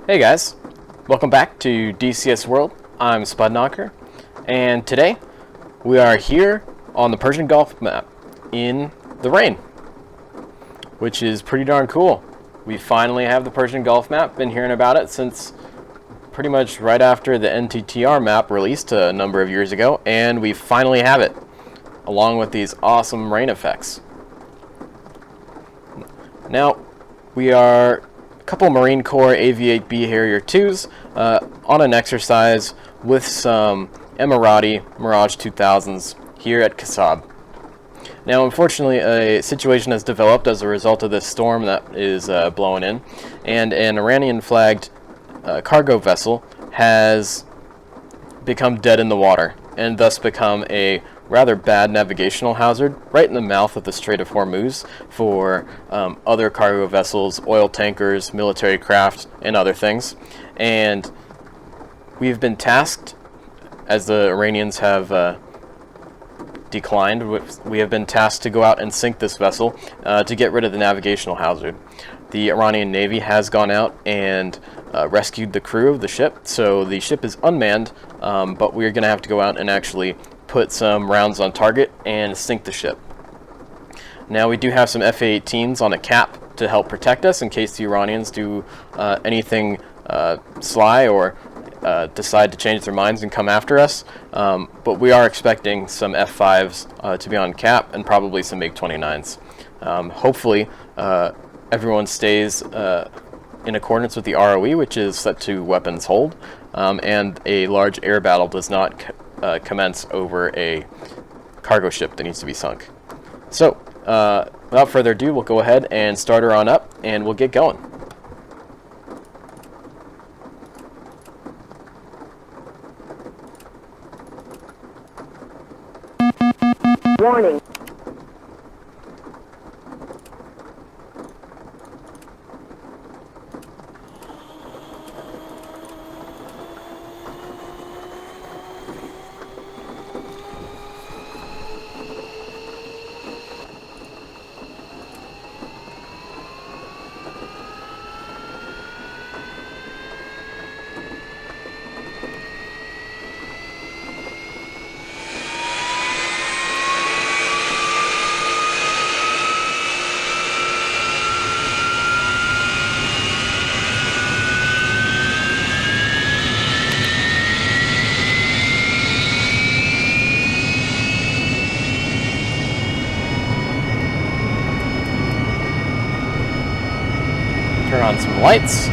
Hey guys, welcome back to DCS World. I'm Spudknocker, and today we are here on the Persian Gulf Map in the rain, which is pretty darn cool. We finally have the Persian Gulf Map. Been hearing about it since pretty much right after the NTTR map released a number of years ago, and we finally have it, along with these awesome rain effects. Now, we are couple Marine Corps AV-8B Harrier 2s on an exercise with some Emirati Mirage 2000s here at Kasab. Now, unfortunately, a situation has developed as a result of this storm that is blowing in, and an Iranian flagged cargo vessel has become dead in the water and thus become a rather bad navigational hazard right in the mouth of the Strait of Hormuz for other cargo vessels, oil tankers, military craft, and other things. And we've been tasked, as the Iranians have declined, we have been tasked to go out and sink this vessel to get rid of the navigational hazard. The Iranian Navy has gone out and rescued the crew of the ship, so the ship is unmanned, but we're going to have to go out and actually put some rounds on target and sink the ship. Now, we do have some F-18s on a CAP to help protect us in case the Iranians do anything sly or decide to change their minds and come after us, but we are expecting some F-5s to be on CAP and probably some MiG-29s. Hopefully everyone stays in accordance with the ROE, which is set to weapons hold, and a large air battle does not commence over a cargo ship that needs to be sunk. So, without further ado, we'll go ahead and start her on up, and we'll get going. Warning. Turn on some lights.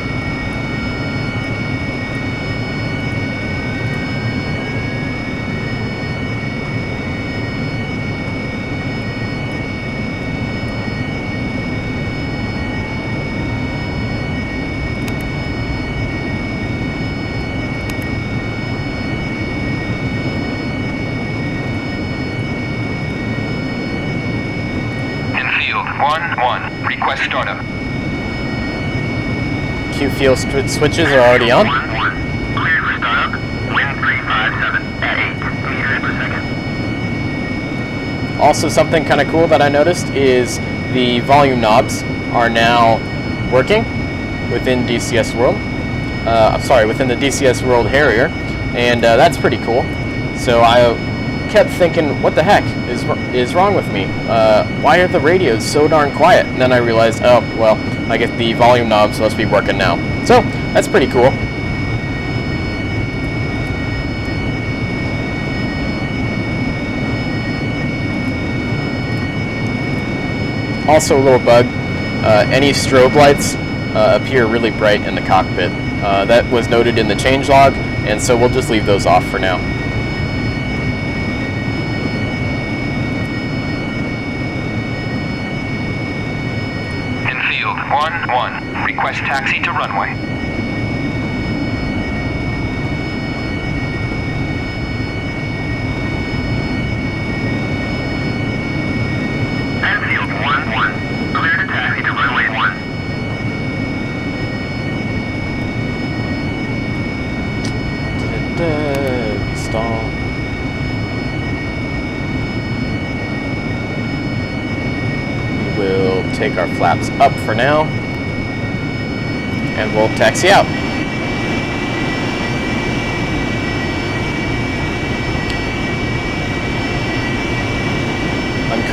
In field 1-1, request startup. Q fuel switches are already on. Cleared for startup. Wind 357 at 8 meters per second. Also, something kind of cool that I noticed is the volume knobs are now working within DCS World. Within the DCS World Harrier, and that's pretty cool. So I kept thinking, what the heck is wrong with me? Why are the radios so darn quiet? And then I realized, oh, well, I get the volume knobs must be working now. So, that's pretty cool. Also, a little bug, any strobe lights appear really bright in the cockpit. That was noted in the changelog, and so we'll just leave those off for now. In field 1-1, request taxi to runway. Field 1-1, clear to taxi to runway 1. Stall. We'll take our flaps up for now, and we'll taxi out.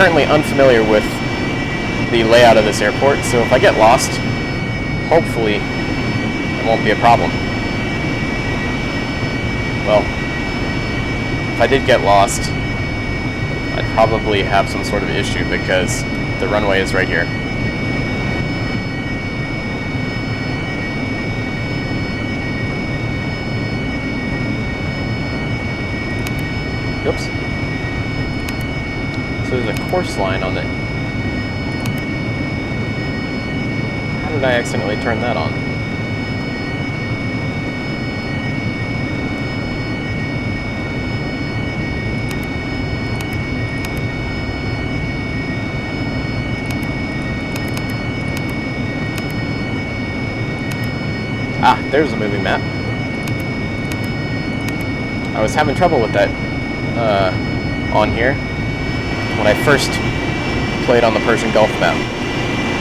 currently unfamiliar with the layout of this airport, so if I get lost, hopefully it won't be a problem. Well, if I did get lost, I'd probably have some sort of issue because the runway is right here. Oops. So there's a course line on it. How did I accidentally turn that on? Ah, there's a moving map. I was having trouble with that on here when I first played on the Persian Gulf Map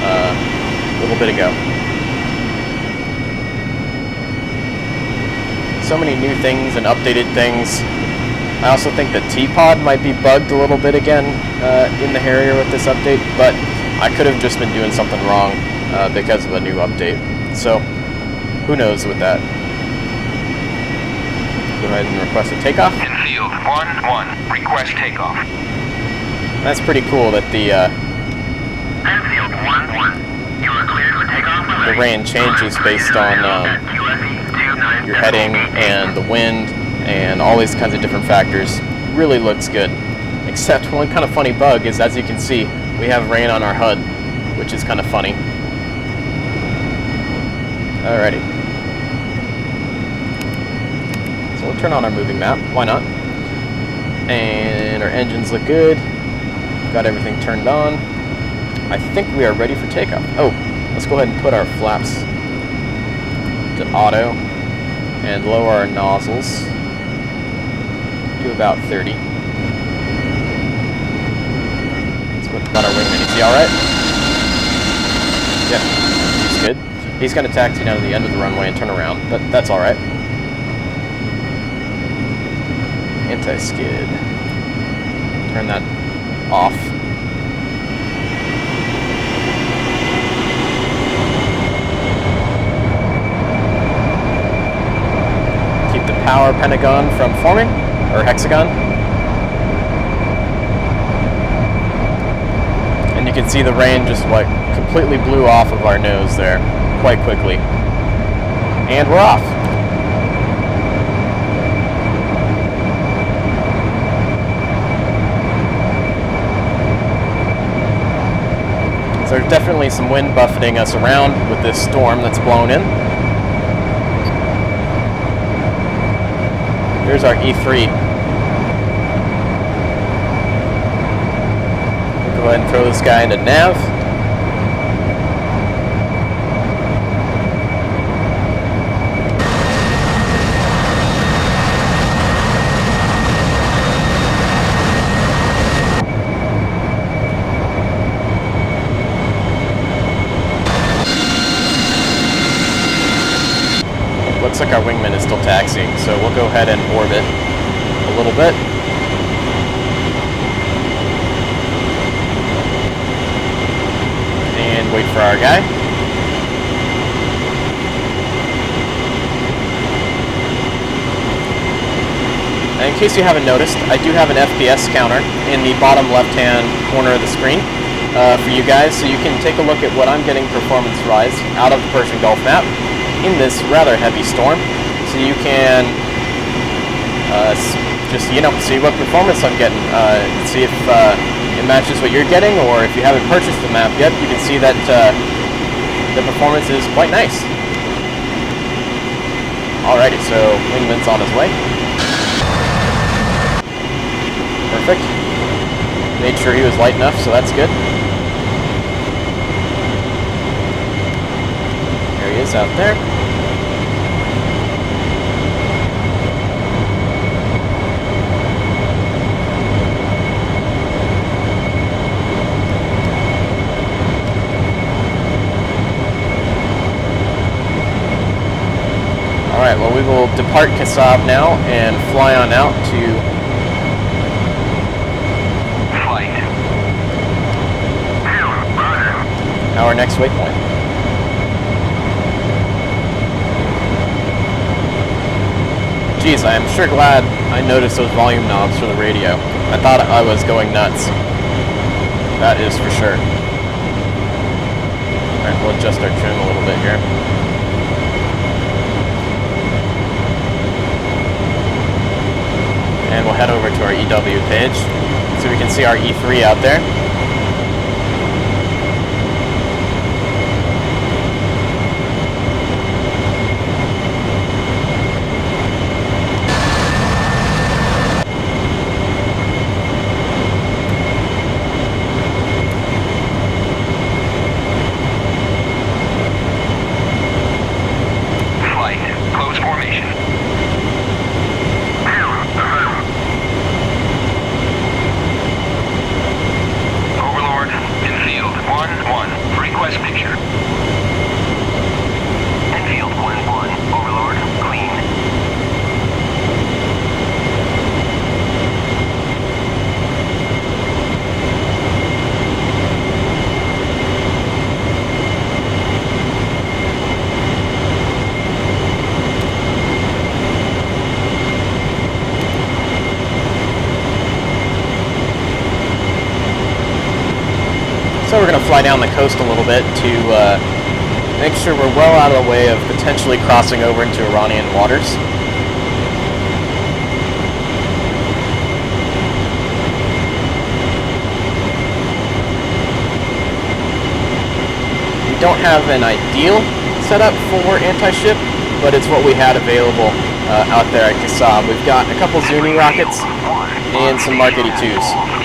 a little bit ago. So many new things and updated things. I also think the T-Pod might be bugged a little bit again in the Harrier with this update, but I could have just been doing something wrong because of a new update. So, who knows with that. Go ahead and request a takeoff. Infield 1-1, request takeoff. That's pretty cool that the Infield 1-1, you are cleared for takeoff. the rain changes based on your heading and the wind and all these kinds of different factors. Really looks good. Except one kind of funny bug is, as you can see, we have rain on our HUD, which is kind of funny. Alrighty. So we'll turn on our moving map. Why not? And our engines look good. Got everything turned on. I think we are ready for takeoff. Oh, let's go ahead and put our flaps to auto and lower our nozzles to about 30. Let's put about our wingman. Is he alright? Yep, he's good. He's going to taxi down to the end of the runway and turn around, but that's alright. Anti-skid. Turn that off. Keep the power pentagon from forming, or hexagon. And you can see the rain just like completely blew off of our nose there quite quickly. And we're off. So there's definitely some wind buffeting us around with this storm that's blown in. Here's our E3. We'll go ahead and throw this guy into nav. Looks like our wingman is still taxiing, so we'll go ahead and orbit a little bit. And wait for our guy. And in case you haven't noticed, I do have an FPS counter in the bottom left-hand corner of the screen for you guys, so you can take a look at what I'm getting performance-wise out of the Persian Gulf Map in this rather heavy storm, so you can just, you know, see what performance I'm getting, see if it matches what you're getting, or if you haven't purchased the map yet, you can see that the performance is quite nice. Alrighty, so wingman's on his way. Perfect. Made sure he was light enough, so that's good. There he is out there. Alright, well, we will depart Kasab now and fly on out to Flight our next waypoint. Geez, I am sure glad I noticed those volume knobs for the radio. I thought I was going nuts. That is for sure. Alright, we'll adjust our trim a little bit here. And we'll head over to our EW page so we can see our E3 out there. So we're going to fly down the coast a little bit to make sure we're well out of the way of potentially crossing over into Iranian waters. We don't have an ideal setup for anti-ship, but it's what we had available out there at Qassam. We've got a couple Zuni rockets and some Mark 82s.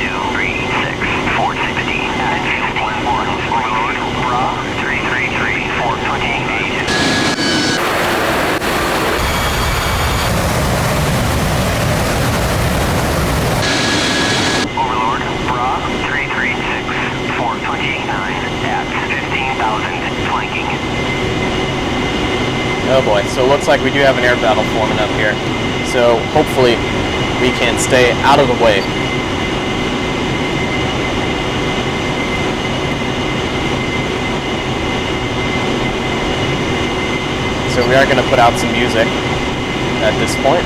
Oh boy, so it looks like we do have an air battle forming up here. So hopefully we can stay out of the way. So we are going to put out some music at this point.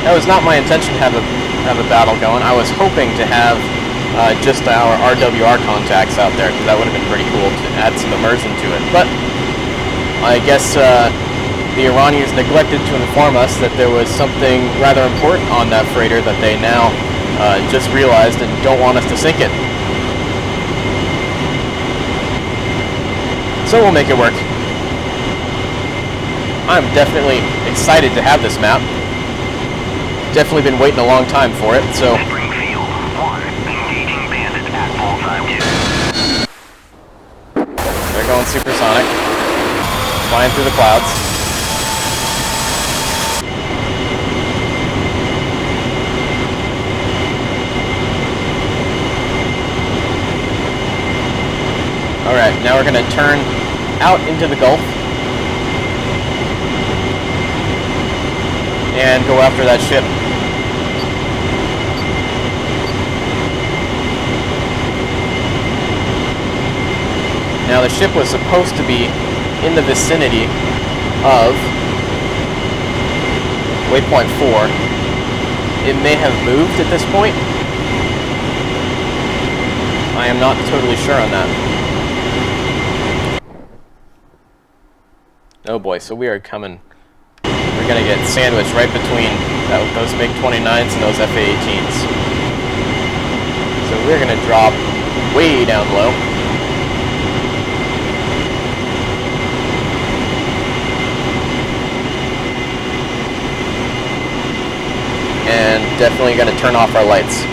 That was not my intention to have a battle going. I was hoping to have just our RWR contacts out there, because that would have been pretty cool to add some immersion to it. But I guess the Iranians neglected to inform us that there was something rather important on that freighter that they now just realized and don't want us to sink it. So we'll make it work. I'm definitely excited to have this map. Definitely been waiting a long time for it, so... They're going supersonic. Flying through the clouds. Alright, now we're going to turn out into the Gulf and go after that ship. Now the ship was supposed to be in the vicinity of waypoint 4. It may have moved at this point. I am not totally sure on that. Oh boy, so we are coming. We're going to get sandwiched right between those MiG-29s and those FA-18s. So we're going to drop way down low. And definitely going to turn off our lights.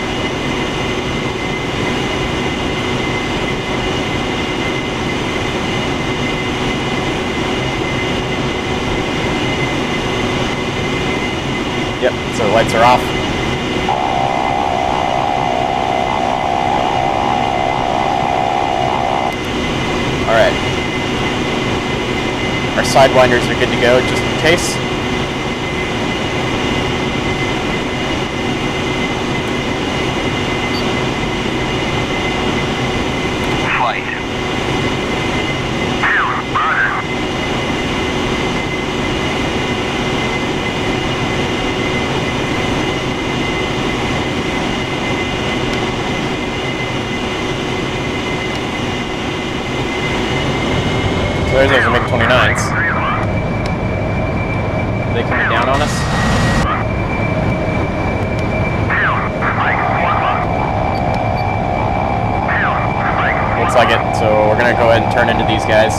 Yep, so the lights are off. Alright. Our sidewinders are good to go, just in case. looks like it. So we're gonna go ahead and turn into these guys.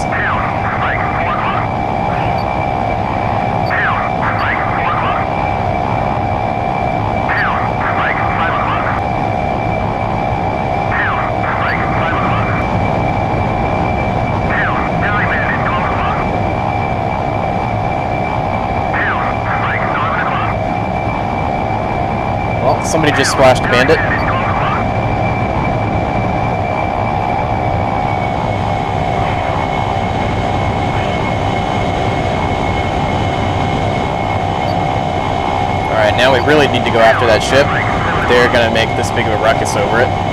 Well, somebody just splashed a bandit. Alright, now we really need to go after that ship. They're gonna make this big of a ruckus over it.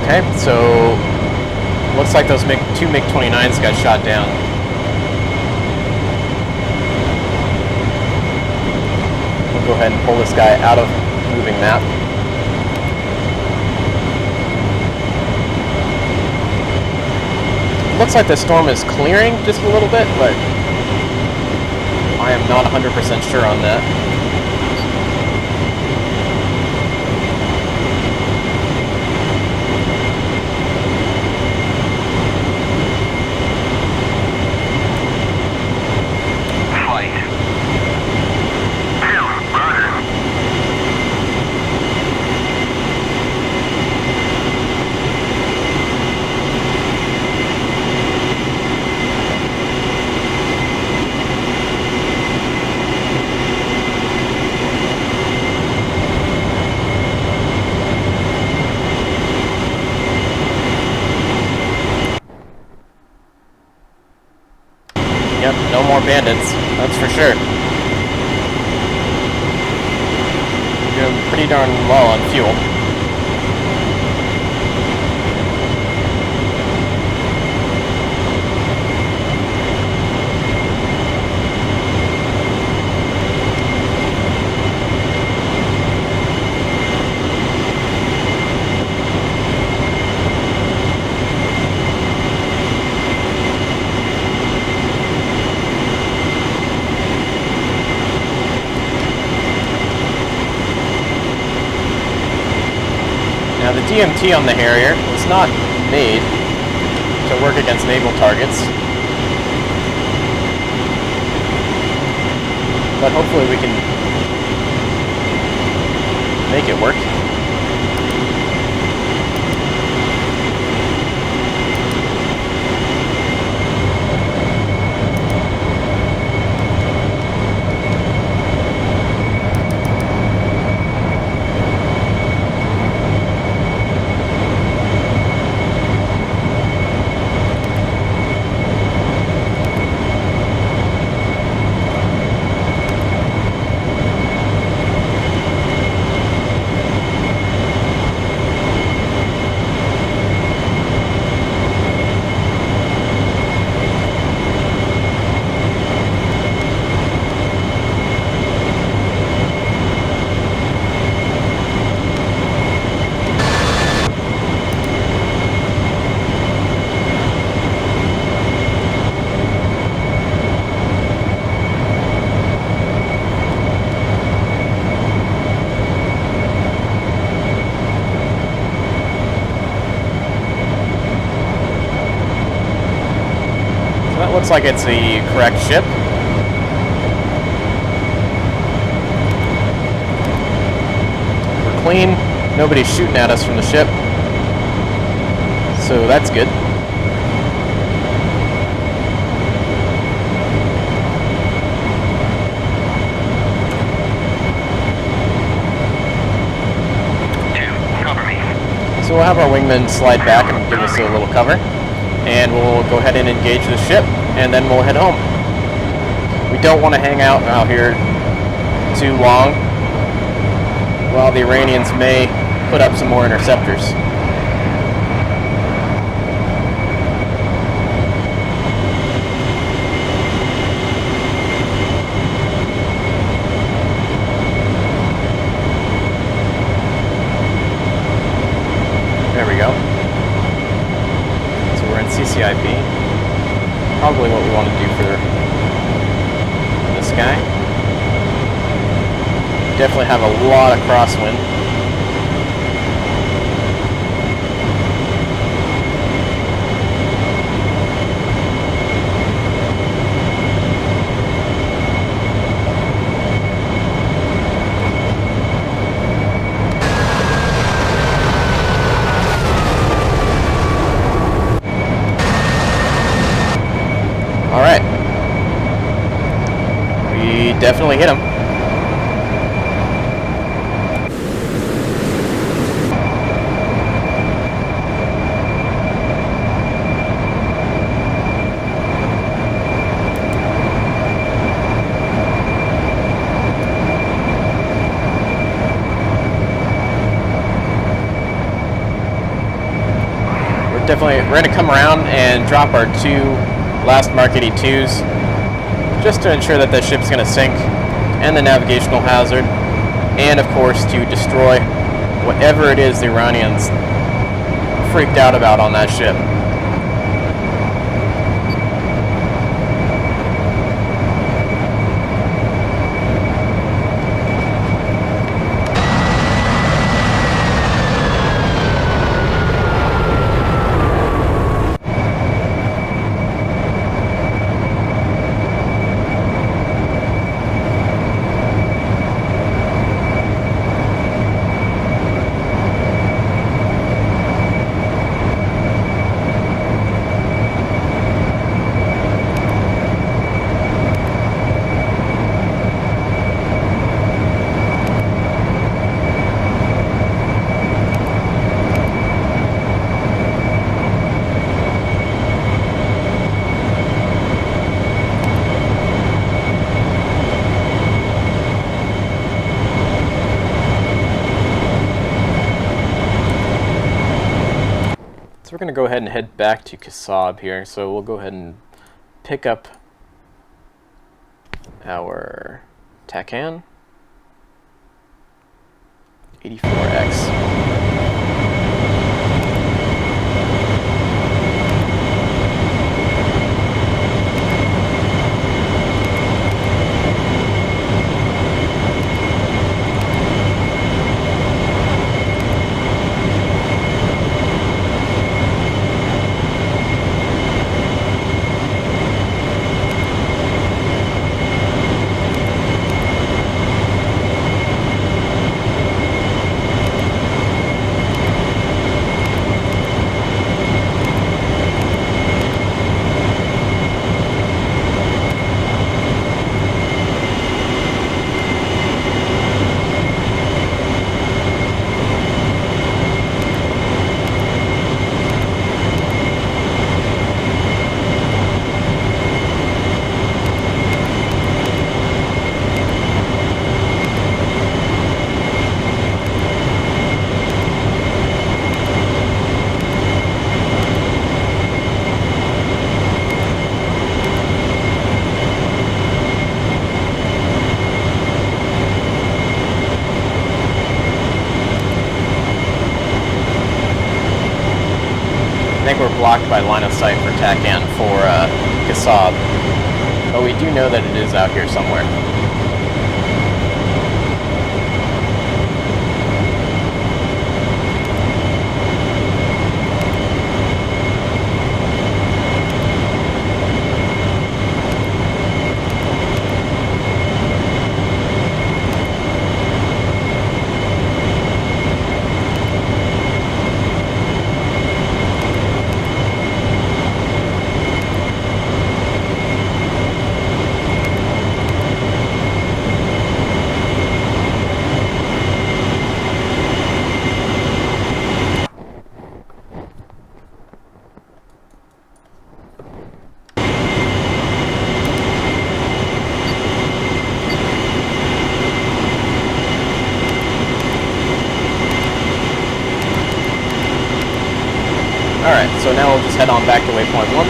Okay, so looks like those two MiG-29s got shot down. We'll go ahead and pull this guy out of moving map. Looks like the storm is clearing just a little bit, but I am not 100% sure on that. Yep, no more bandits, that's for sure. We're doing pretty darn well on fuel. Now the DMT on the Harrier was not made to work against naval targets, but hopefully we can make it work. Looks like it's the correct ship. We're clean. Nobody's shooting at us from the ship. So that's good. Cover me. So we'll have our wingman slide back and give us a little cover. And we'll go ahead and engage the ship, and then we'll head home. We don't want to hang out here too long, while the Iranians may put up some more interceptors. There we go. So we're in CCIP. Probably what we want to do for this guy. Definitely have a lot of crosswind. Alright. We definitely hit him. We're going to come around and drop our two last Mark 82s just to ensure that the ship's going to sink and the navigational hazard, and of course to destroy whatever it is the Iranians freaked out about on that ship. We're going to go ahead and head back to Kasab here, so we'll go ahead and pick up our TACAN 84X. I think we're blocked by line of sight for TACAN for Kasab, but we do know that it is out here somewhere. So now we'll just head on back to waypoint 1.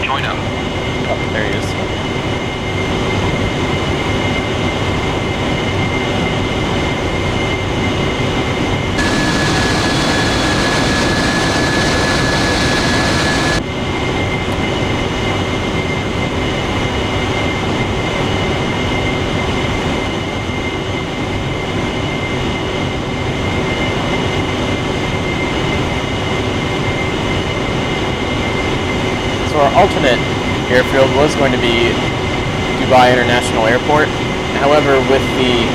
Join up. Oh, there he is. So our alternate airfield was going to be Dubai International Airport. However, with the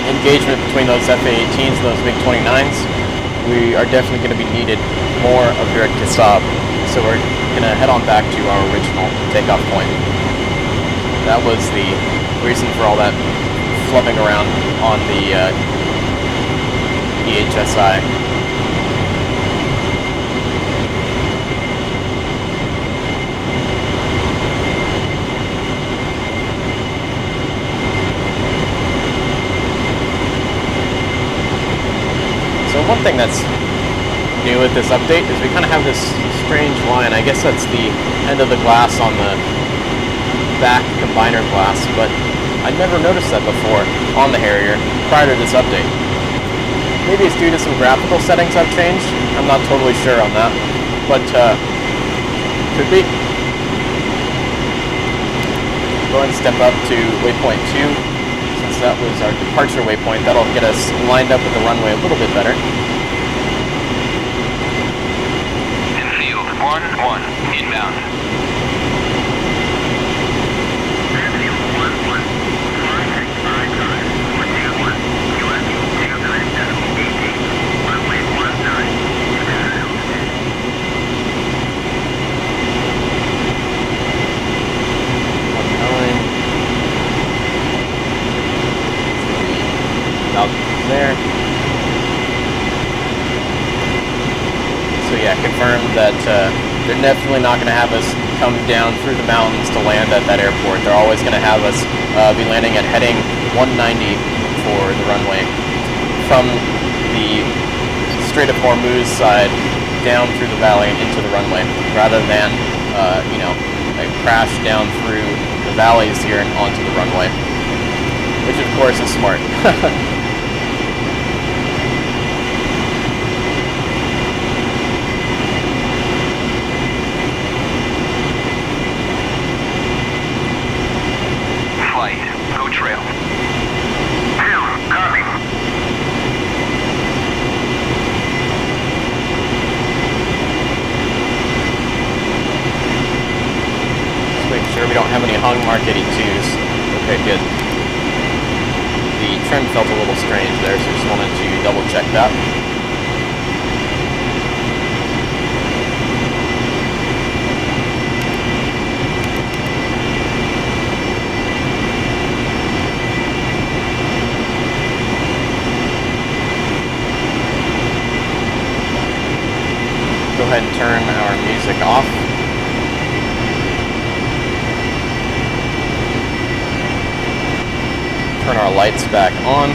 engagement between those F-A-18s and those MiG-29s, we are definitely going to be needed more up here at Kasab. So we're going to head on back to our original takeoff point. That was the reason for all that flubbing around on the EHSI. So one thing that's new with this update is we kind of have this strange line. I guess that's the end of the glass on the back combiner glass, but I'd never noticed that before on the Harrier prior to this update. Maybe it's due to some graphical settings I've changed. I'm not totally sure on that, but could be. Go ahead and step up to waypoint 2. Since that was our departure waypoint, that'll get us lined up with the runway a little bit better. In field 1-1, inbound. There. So yeah, confirmed that they're definitely not going to have us come down through the mountains to land at that airport. They're always going to have us be landing at heading 190 for the runway from the Strait of Hormuz side down through the valley and into the runway, rather than you know, a crash down through the valleys here and onto the runway, which of course is smart. Go trail. Copy. Just make sure we don't have any hung Mark 82s. Okay, good. The trim felt a little strange there, so just wanted to double check that. Go ahead and turn our music off. Turn our lights back on.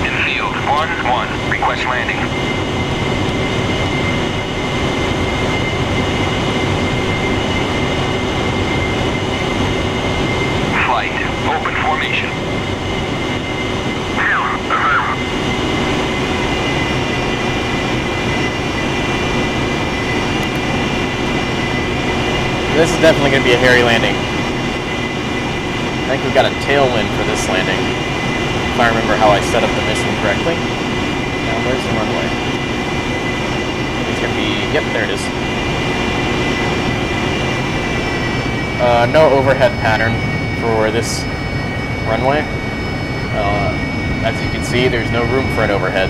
In field 1-1, request landing. Open formation. This is definitely going to be a hairy landing. I think we've got a tailwind for this landing, if I remember how I set up the mission correctly. Now, where's the runway? It's going to be... Yep, there it is. No overhead pattern for this runway. As you can see, there's no room for an overhead.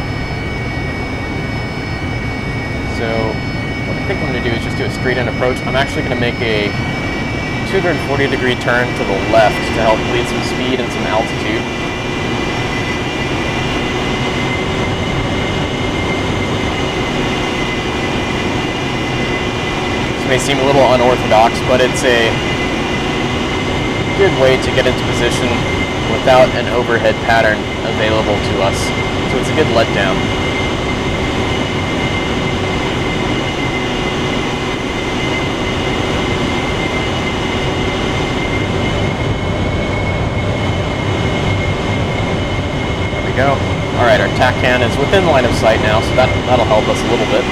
So what I think I'm going to do is just do a straight-in approach. I'm actually going to make a 240-degree turn to the left to help bleed some speed and some altitude. This may seem a little unorthodox, but it's a good way to get into position without an overhead pattern available to us. So it's a good letdown. Go. Alright, our TAC can is within line of sight now, so that'll help us a little bit.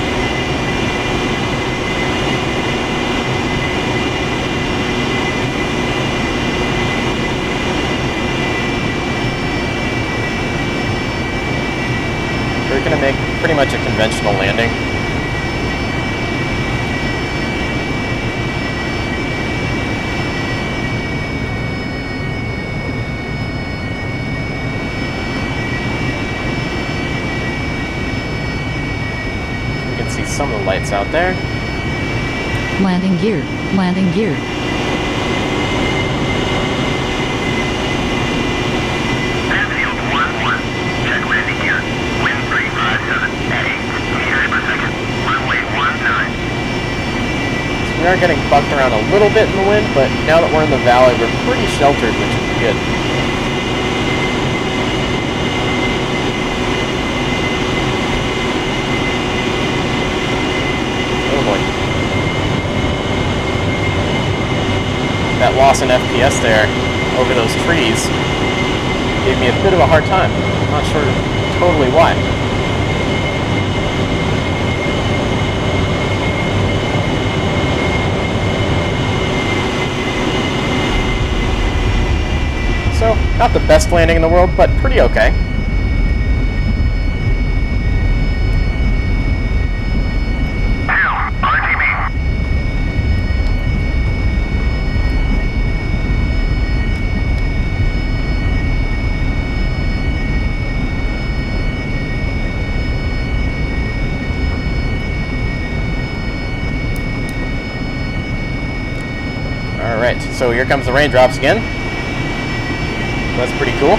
We're going to make pretty much a conventional landing. Some of the lights out there. Landing gear. Landing gear. Airfield 1-1. Check landing gear. Wind 357 at 8 meters per second. Runway 19. So we are getting bucked around a little bit in the wind, but now that we're in the valley, we're pretty sheltered, which is good. That loss in FPS there over those trees gave me a bit of a hard time. I'm not sure totally why. So, not the best landing in the world, but pretty okay. Alright, so here comes the raindrops again. That's pretty cool.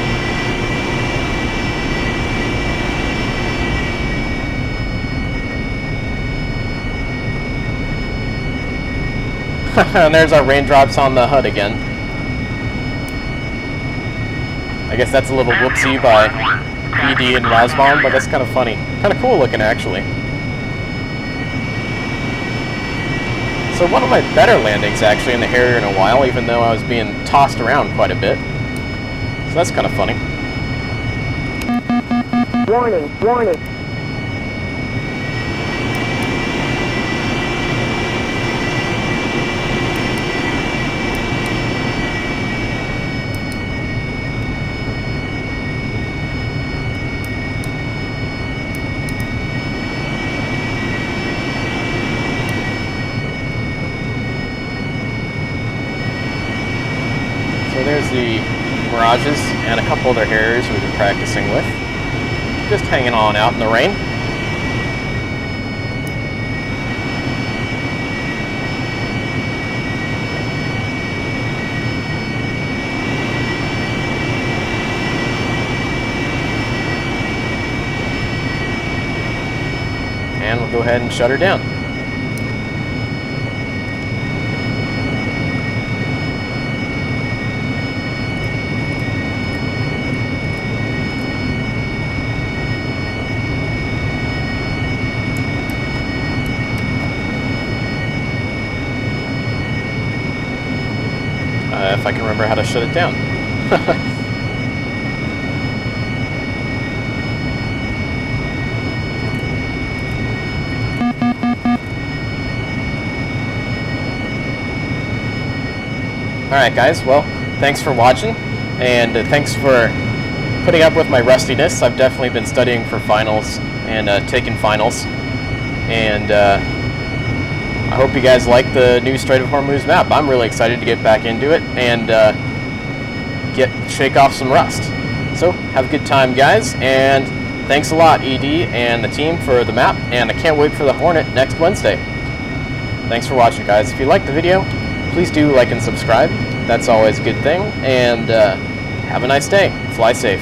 And there's our raindrops on the HUD again. I guess that's a little whoopsie by ED and Rosbaum, but that's kind of funny. Kind of cool looking, actually. So one of my better landings, actually, in the Harrier in a while, even though I was being tossed around quite a bit. So that's kind of funny. Warning, warning. So there's the Mirages and a couple other Harriers we've been practicing with. Just hanging on out in the rain. And we'll go ahead and shut her down. If I can remember how to shut it down. Alright guys, well, thanks for watching, and thanks for putting up with my rustiness. I've definitely been studying for finals and taking finals, and I hope you guys like the new Strait of Hormuz map. I'm really excited to get back into it and shake off some rust. So, have a good time, guys, and thanks a lot, ED and the team, for the map, and I can't wait for the Hornet next Wednesday. Thanks for watching, guys. If you liked the video, please do like and subscribe. That's always a good thing. And have a nice day. Fly safe.